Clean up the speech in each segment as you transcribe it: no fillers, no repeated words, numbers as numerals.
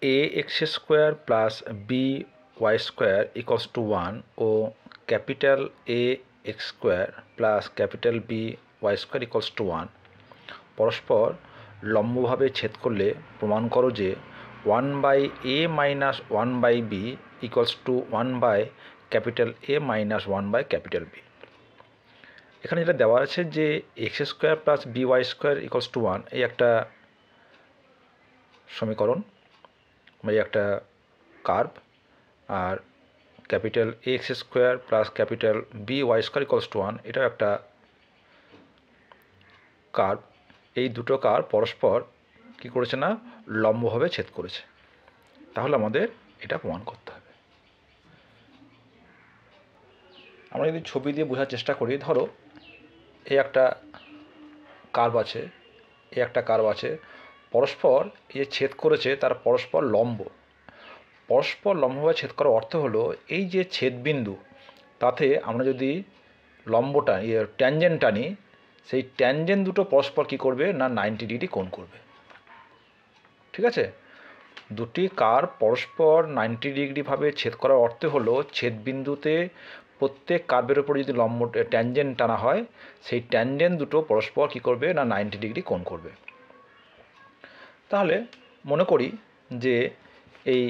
A x square plus B Y square equals to 1 ও capital A x square plus capital B Y square equals to 1 পরস্পর লম্বভাবে ছেদ করলে প্রমাণ করো যে 1/a minus 1/b equals to 1/A minus 1/B। এখানে যেটা দেওয়া আছে যে x square plus B Y square equals to 1 এই একটা সমীকরণ, এই একটা কার্ভ, আর capital A x square plus capital B Y square equals to 1 এটাও একটা কার্ভ। এই দুটো কার্ভ পরস্পর কী করেছে না লম্বভাবে ছেদ করেছে। তাহলে আমাদের এটা প্রমাণ করতে হবে। আমরা যদি ছবি দিয়ে বোঝার চেষ্টা করি, ধরো এই একটা কার্ভ আছে, এই একটা কার্ভ আছে, পরস্পর যে ছেদ করেছে তার পরস্পর লম্ব। পরস্পর লম্বভাবে ছেদ করার অর্থ হলো এই যে ছেদবিন্দু তাতে আমরা যদি লম্বটা ট্যানজেন্ট টানি, সেই ট্যানজেন্ট দুটো পরস্পর কী করবে না 90 ডিগ্রি কোণ করবে। ঠিক আছে, দুটি কার্ভ পরস্পর 90 ডিগ্রিভাবে ছেদ করার অর্থ হলো ছেদবিন্দুতে প্রত্যেক কার্ভের ওপর যদি লম্ব ট্যানজেন্ট টানা হয়, সেই ট্যানজেন্ট দুটো পরস্পর কী করবে না 90 ডিগ্রি কোণ করবে। তাহলে মনে করি যে এই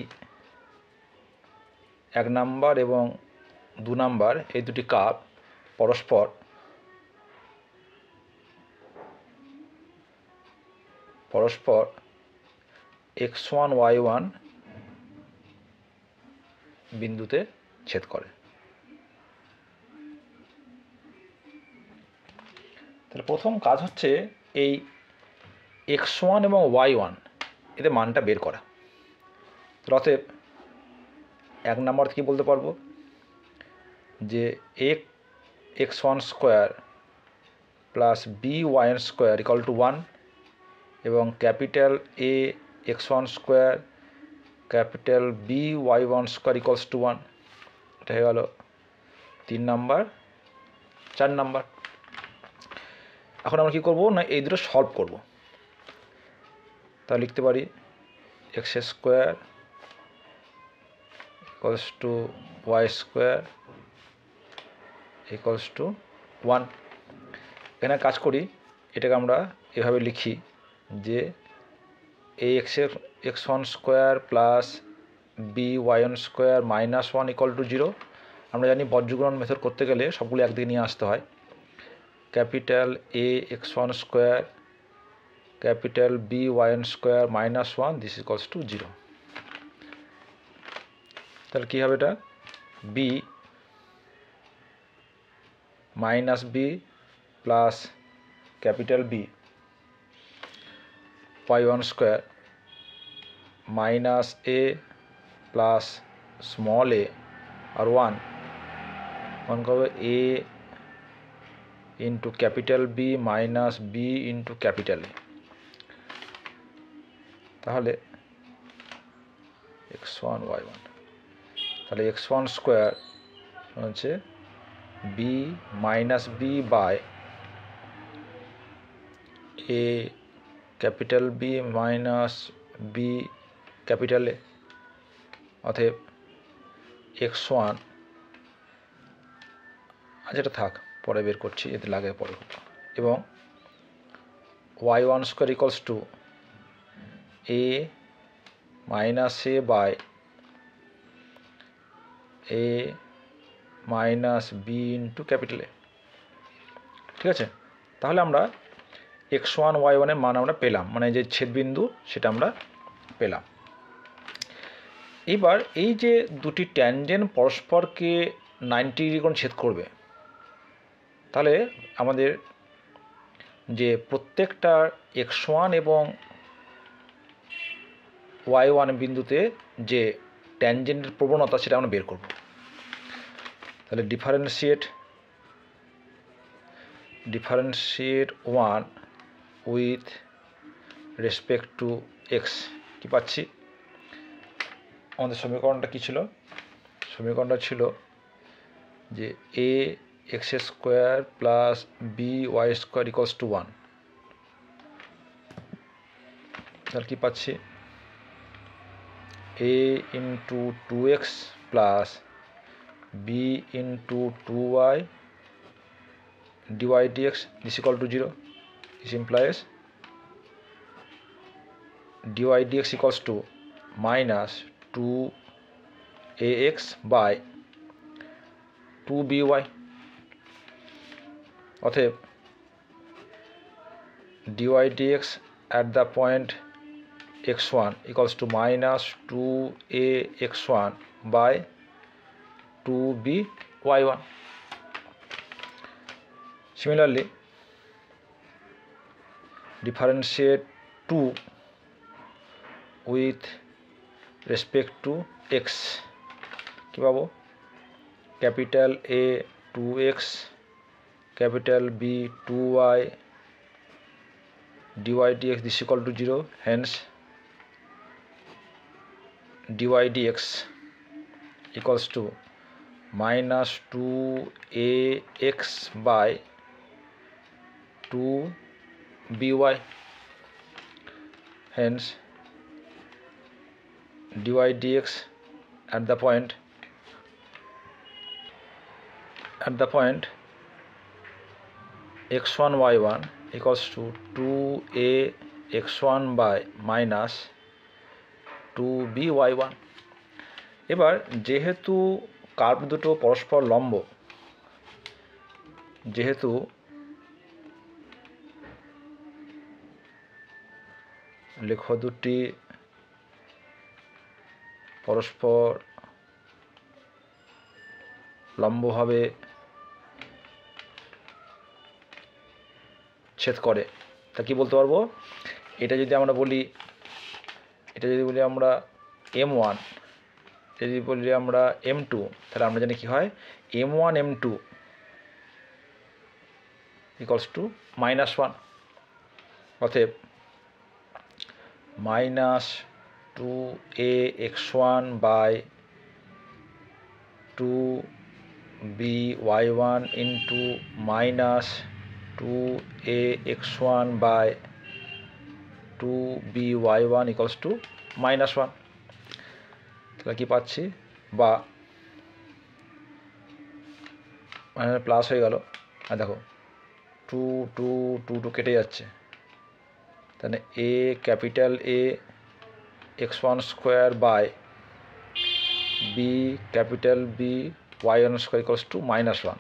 1 নাম্বার এবং 2 নাম্বার এই দুটি কার্ভ পরস্পর x1 y1 বিন্দুতে ছেদ করে। তাহলে প্রথম কাজ হচ্ছে এই x1 এবং y1 এদের মানটা বের করা। অতএব 1 নাম্বার কি বলতে পারবো যে x1 square plus B Y square equal to 1 এবং capital A x1 square capital B Y one square equals to 1। এটা হয়ে গেল 3 নাম্বার। 4 নাম্বার, এখন আমরা কী করবো না এই দুটো সলভ করব। তা লিখতে পারি X square equals to Y square equals to 1। এখানে কাজ করি, এটাকে আমরা এভাবে লিখি যে A x1 square plus B Y one square minus 1 equal to 0। আমরা জানি বজ্রগুণন মেথড করতে গেলে সবগুলো একদিকে নিয়ে আসতে হয়। Capital A x1 square capital B Y one square minus 1 this equals to 0। তাহলে কী হবে, এটা B minus B plus capital B Y one square minus A plus small A আর 1 করবে A into capital B minus B into capital A. তাহলে x1 y1, তাহলে x1 square হচ্ছে B minus B by A capital B minus B capital A. অতএব x1, আচ্ছা এটা থাক, পরে বের করছি, এতে লাগে পরে, এবং y1 square equals to A minus A by A minus B into capital A. ঠিক আছে, তাহলে আমরা x1 y1 এর মান আমরা পেলাম, মানে যে ছেদবিন্দু সেটা আমরা পেলাম। এবার এই যে দুটি ট্যানজেন্ট পরস্পরকে 90 ডিগ্রি কোণ ছেদ করবে, তাহলে আমাদের যে প্রত্যেকটা x1 এবং y1 বিন্দুতে যে ট্যানজেন্টের প্রবণতা সেটা আমরা বের করব। তাহলে differentiate 1 with respect to X. কী পাচ্ছি, আমাদের সমীকরণটা কী ছিল, সমীকরণটা ছিল যে A x square plus B Y square equals to 1। তাহলে কী পাচ্ছি, a into 2x plus b into 2y dy dx is equal to 0. This implies dy dx equals to minus 2ax by 2by. অতএব dy dx at the point x1 equals to minus 2ax1 by 2by1. Similarly, differentiate 2 with respect to x. কি পাবো? Capital A 2x, capital B 2y, dy dx is equal to 0. Hence, dy dx equals to minus 2ax by 2by. Hence, dy dx at the point x1 y1 equals to 2ax1 by minus 2by1. এবার যেহেতু curve দুটো পরস্পর লম্ব, যেহেতু লেখ দুটি পরস্পর লম্বভাবে ছেদ করে, তা কি বলতে পারবো? এটা যদি বলি আমরা m1, যদি বলি আমরা m2, তাহলে আমরা জানি কি হয়, m1 m2 equals to -1. অতএব minus 2ax1 by 2by1 into minus 2ax1 by 2by1 equals to -1. তাহলে কি পাচ্ছি? বা মানে প্লাস হয়ে গেল। আর দেখো 2 কেটে যাচ্ছে, তাহলে a capital A x1 square by b capital B y1 square equals to -1।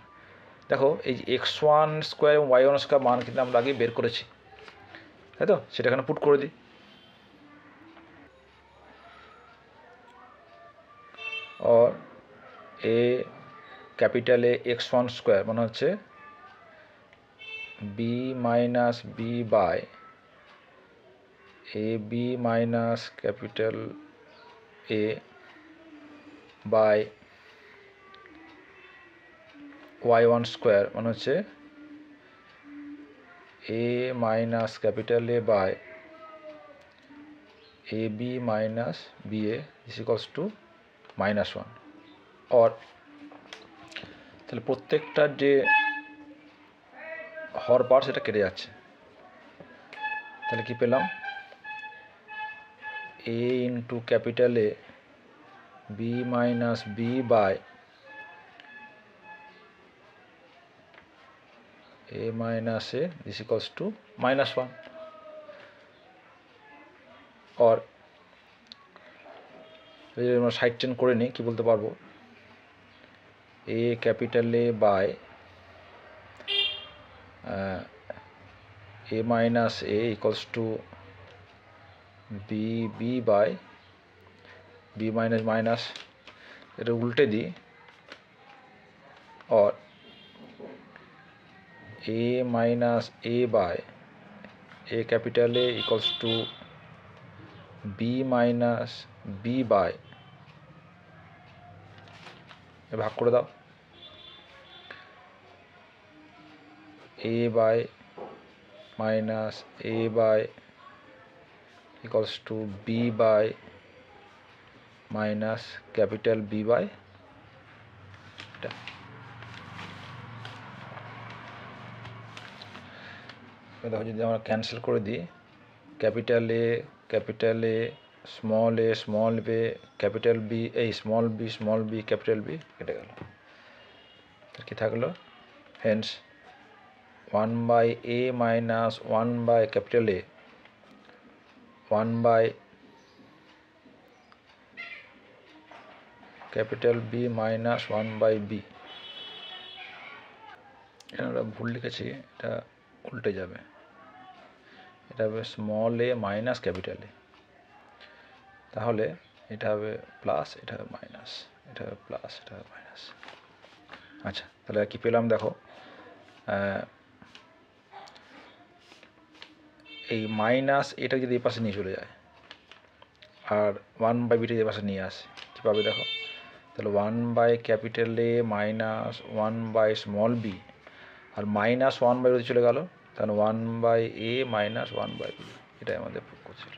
দেখো এই x1 স্কোয়ার এবং y1 স্কোয়ার মান কিন্তু আমরা আগে বের করেছি, তাই তো? সেটা এখানে পুট করে দিই। और a capital A x1 square মানে হচ্ছে b minus b by ab minus capital A by y1 square মানে হচ্ছে a minus capital A by ab minus ba is equals to -1। और তাহলে প্রত্যেকটার যে হর পার সেটা কেটে যাচ্ছে, তাহলে কি পেলাম? a into capital A b minus b by a minus a is equals to -1। और আমরা সাইড চেন করে নিই, কি বলতে পারবো? a capital A by a minus a equals to b by b minus minus, এটা উল্টে দিই। और a minus a by a capital A equals to b minus b by, ভাগ করে দাও, a by minus a by equals to b by minus capital B by এটা। দেখো যদি আমরা ক্যান্সেল করে দিই, capital A small A capital B, এই স্মল বি ক্যাপিটাল বি কেটে গেল। কি থাকলো? Hence 1/a minus 1/A 1/B minus 1/B। এটা ভুল লিখেছি, এটা উল্টে যাবে, এটা হবে small A minus capital A, তাহলে এটা হবে প্লাস, এটা হবে মাইনাস, এটা হবে প্লাস, এটা হবে মাইনাস। আচ্ছা, তাহলে কি পেলাম দেখো, এই মাইনাস এটা যদি এই পাশে নিয়ে চলে যায় আর 1/B এই পাশে নিয়ে আসে, কী পাবে দেখো, তাহলে 1/A মাইনাস 1/b, আর মাইনাস 1/B চলে গেল, তাহলে 1/A মাইনাস 1/B, এটাই আমাদের প্রুফ করছিল।